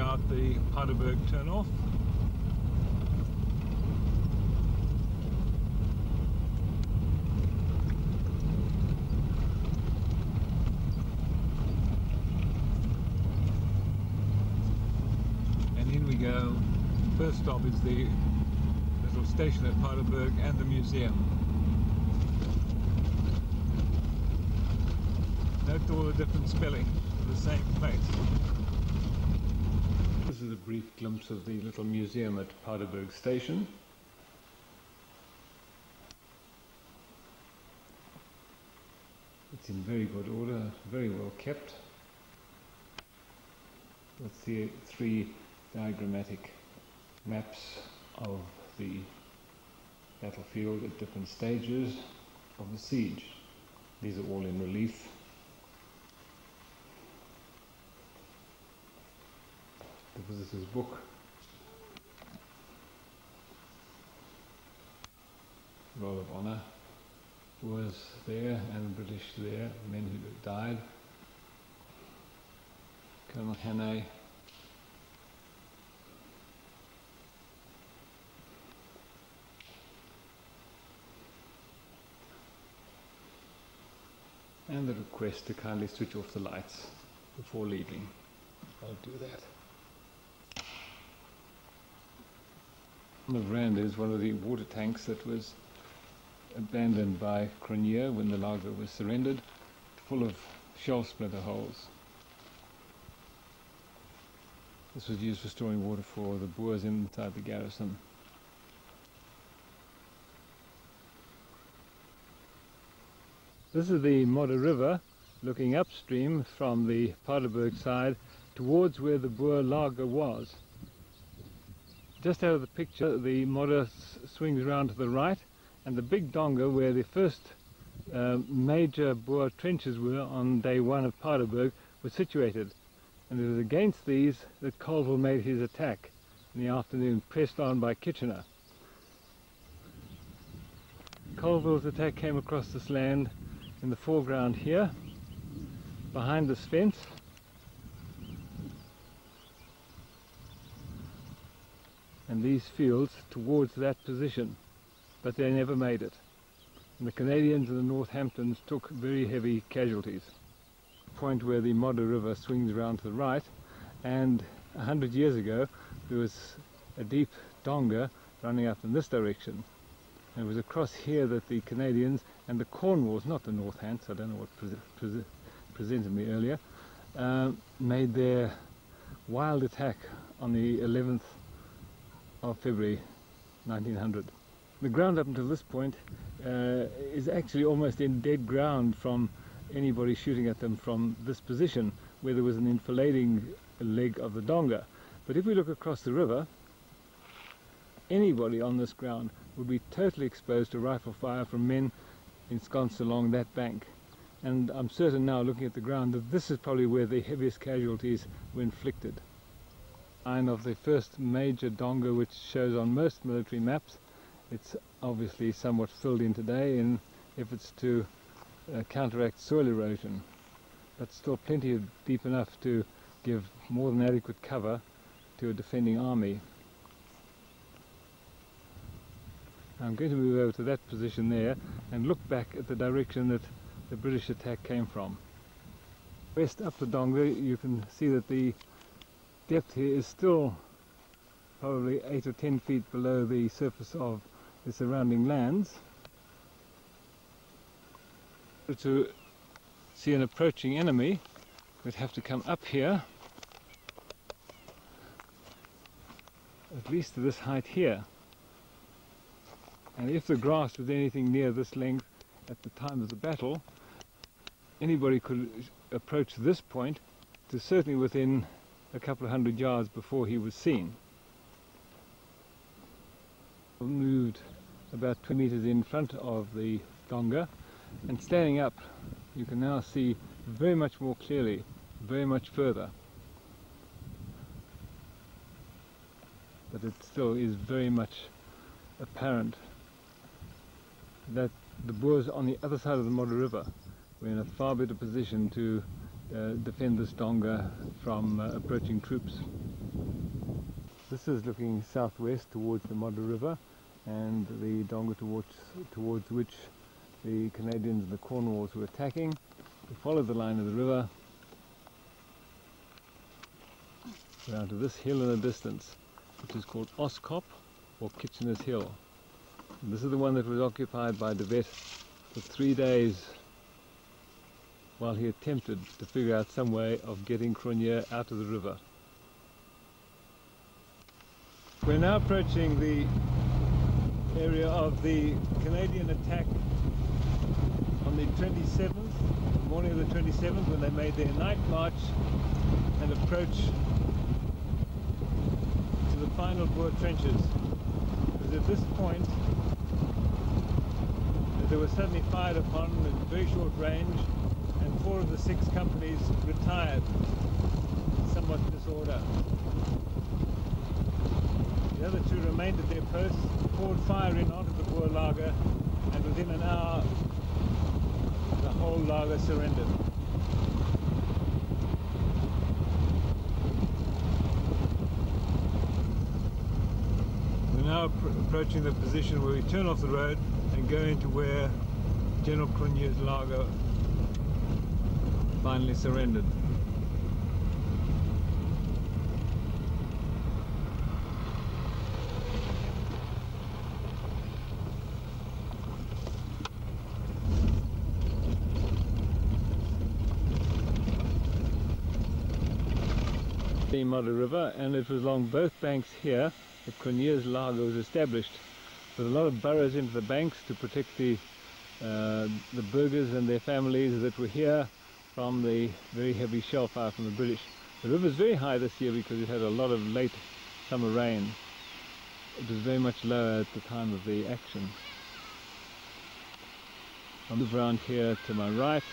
out the Paardeberg turnoff. And in we go. First stop is the little station at Paardeberg and the museum. Note all the different spelling of the same place. This is a brief glimpse of the little museum at Paardeberg station. It's in very good order, very well kept. With the 3 diagrammatic maps of the battlefield at different stages of the siege. These are all in relief. The visitor's book. Roll of Honour was there, and the British there, men who died. Colonel Hannay. And the request to kindly switch off the lights before leaving. I'll do that. On the veranda is one of the water tanks that was abandoned by Cronje when the laager was surrendered, full of shell splinter holes. This was used for storing water for the Boers inside the garrison. This is the Modder River looking upstream from the Paardeberg side towards where the Boer laager was. Just out of the picture, the Modder swings around to the right, and the big donga where the first major Boer trenches were on day 1 of Paardeberg was situated. And it was against these that Colville made his attack in the afternoon, pressed on by Kitchener. Colville's attack came across this land in the foreground here, behind this fence. And these fields towards that position, but they never made it. And the Canadians and the Northamptons took very heavy casualties. The point where the Modder River swings around to the right, and 100 years ago there was a deep donga running up in this direction. And it was across here that the Canadians and the Cornwalls, not the Northants, I don't know what presented me earlier, made their wild attack on the 11th of February 1900. The ground up until this point is actually almost in dead ground from anybody shooting at them from this position where there was an enfilading leg of the donga. But if we look across the river, anybody on this ground would be totally exposed to rifle fire from men ensconced along that bank. And I'm certain now, looking at the ground, that this is probably where the heaviest casualties were inflicted. Line of the first major donga, which shows on most military maps. It's obviously somewhat filled in today in efforts to counteract soil erosion, but still plenty deep enough to give more than adequate cover to a defending army. I'm going to move over to that position there and look back at the direction that the British attack came from. West up the donga, you can see that the depth here is still probably 8 or 10 feet below the surface of the surrounding lands. To see an approaching enemy, we'd have to come up here, at least to this height here. And if the grass was anything near this length at the time of the battle, anybody could approach this point to certainly within a couple of 100 yards before he was seen. Moved about 20 meters in front of the donga, and standing up you can now see very much more clearly, very much further. But it still is very much apparent that the Boers on the other side of the Modder River were in a far better position to defend this donga from approaching troops. This is looking southwest towards the Modder River and the donga towards which the Canadians and the Cornwalls were attacking. We follow the line of the river down to this hill in the distance, which is called Oskop or Kitchener's Hill. And this is the one that was occupied by De Wet for 3 days while he attempted to figure out some way of getting Cronje out of the river. We're now approaching the area of the Canadian attack on the 27th, the morning of the 27th, when they made their night march and approach to the final Boer trenches. It was at this point that they were suddenly fired upon at very short range, and 4 of the 6 companies retired in somewhat disorder. The other 2 remained at their posts, poured fire in onto the Boer laager, and within an hour the whole laager surrendered. We're now approaching the position where we turn off the road and go into where General Cronje's laager finally surrendered. The Modder River, and it was along both banks here that Cronje's laager was established, with a lot of burrows into the banks to protect the burghers and their families that were here from the very heavy shell fire from the British. The river is very high this year because it had a lot of late summer rain. It was very much lower at the time of the action. I'll move around here to my right.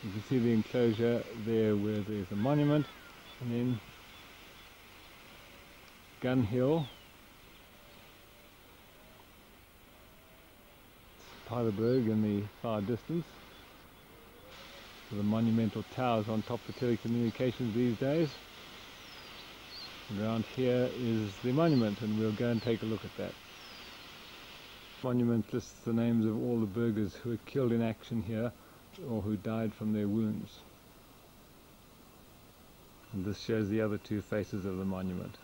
You can see the enclosure there where there's a monument, and then Gun Hill, Paardeberg in the far distance, with the monumental towers on top of telecommunications these days. And around here is the monument, and we'll go and take a look at that. The monument lists the names of all the burghers who were killed in action here or who died from their wounds. And this shows the other 2 faces of the monument.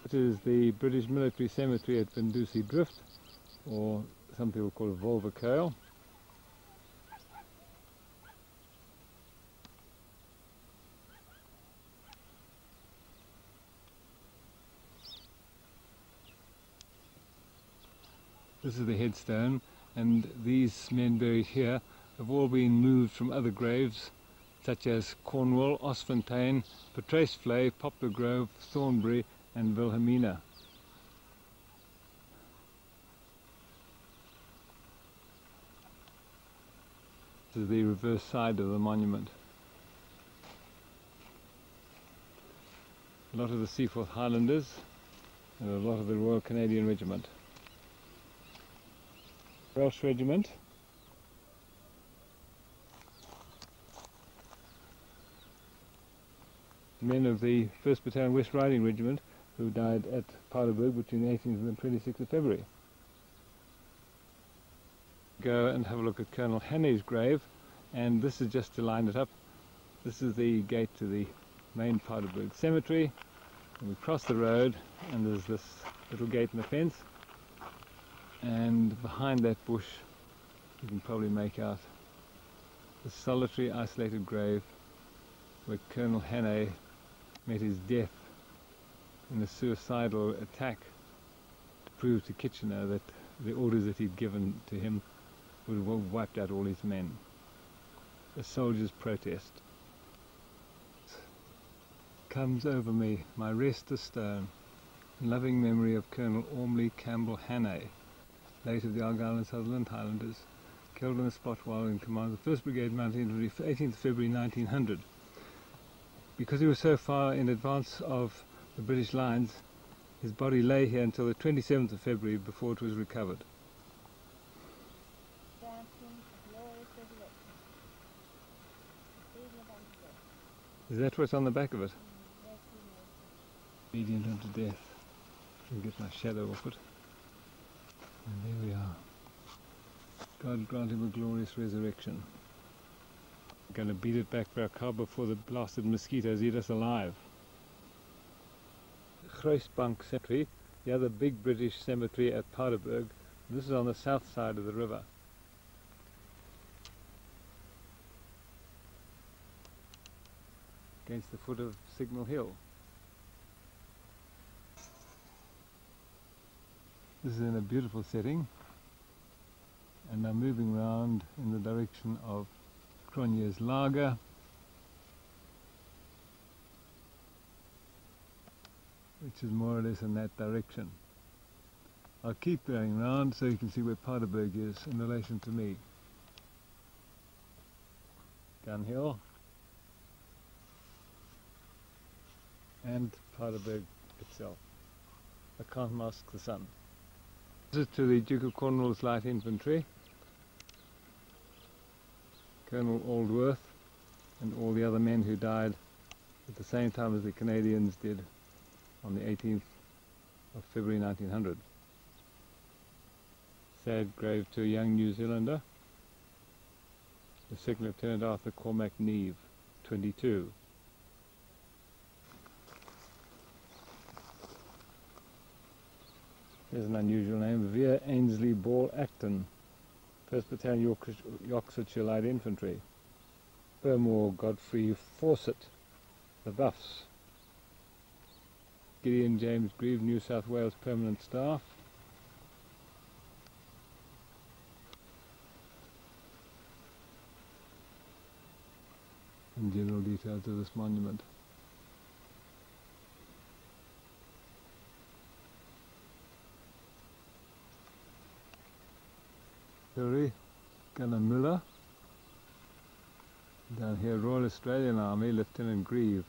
It is the British military cemetery at Vindusy Drift, or some people call it Volverkuil. This is the headstone, and these men buried here have all been moved from other graves, such as Cornwall, Osfontein, Patrasflay, Poplar Grove, Thornbury and Wilhelmina. This is the reverse side of the monument. A lot of the Seaforth Highlanders and a lot of the Royal Canadian Regiment. Welsh Regiment, men of the 1st Battalion West Riding Regiment who died at Paardeberg between the 18th and the 26th of February. Go and have a look at Colonel Hannay's grave, and this is just to line it up. This is the gate to the main Paardeberg cemetery, and we cross the road and there's this little gate in the fence. And behind that bush you can probably make out the solitary isolated grave where Colonel Hannay met his death in a suicidal attack to prove to Kitchener that the orders that he'd given to him would have wiped out all his men. A soldier's protest. Comes over me, my rest a stone, in loving memory of Colonel Ormley Campbell Hannay, late of the Argyll and Sutherland Highlanders, killed on the spot while in command of the 1st Brigade Mounted Infantry, 18th February 1900. Because he was so far in advance of the British lines, his body lay here until the 27th of February before it was recovered. Is that what's on the back of it? Obedient unto death. I'll get my shadow off it. And there we are. God grant him a glorious resurrection. I'm going to beat it back for our cow before the blasted mosquitoes eat us alive. Gruisbank Cemetery, the other big British cemetery at Paardeberg. This is on the south side of the river. Against the foot of Signal Hill. This is in a beautiful setting, and I'm moving round in the direction of Cronje's laager, which is more or less in that direction. I'll keep going round so you can see where Paardeberg is in relation to me. Downhill, and Paardeberg itself. I can't mask the sun. This is to the Duke of Cornwall's Light Infantry, Colonel Aldworth, and all the other men who died at the same time as the Canadians did on the 18th of February 1900. Sad grave to a young New Zealander, the Second Lieutenant Arthur Cormac Neve, 22. There's an unusual name, Veer Ainsley Ball Acton, 1st Battalion Yorkshire Light Infantry. Burmore Godfrey Fawcett, the Buffs. Gideon James Grieve, New South Wales Permanent Staff. And general details of this monument. Curry, Gunner Muller. Down here, Royal Australian Army, Lieutenant Grieve.